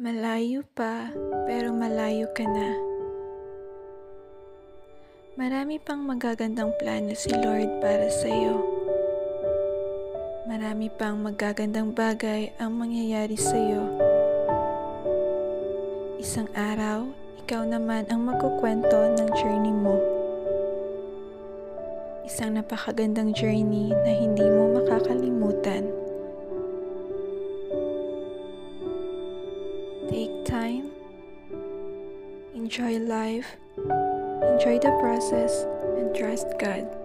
Malayo pa, pero malayo ka na. Marami pang magagandang plano si Lord para sa iyo. Marami pang magagandang bagay ang mangyayari sa iyo. Isang araw, ikaw naman ang magkukwento ng journey mo. Isang napakagandang journey na hindi mo makakalimutan. Take time, enjoy life, enjoy the process, and trust God.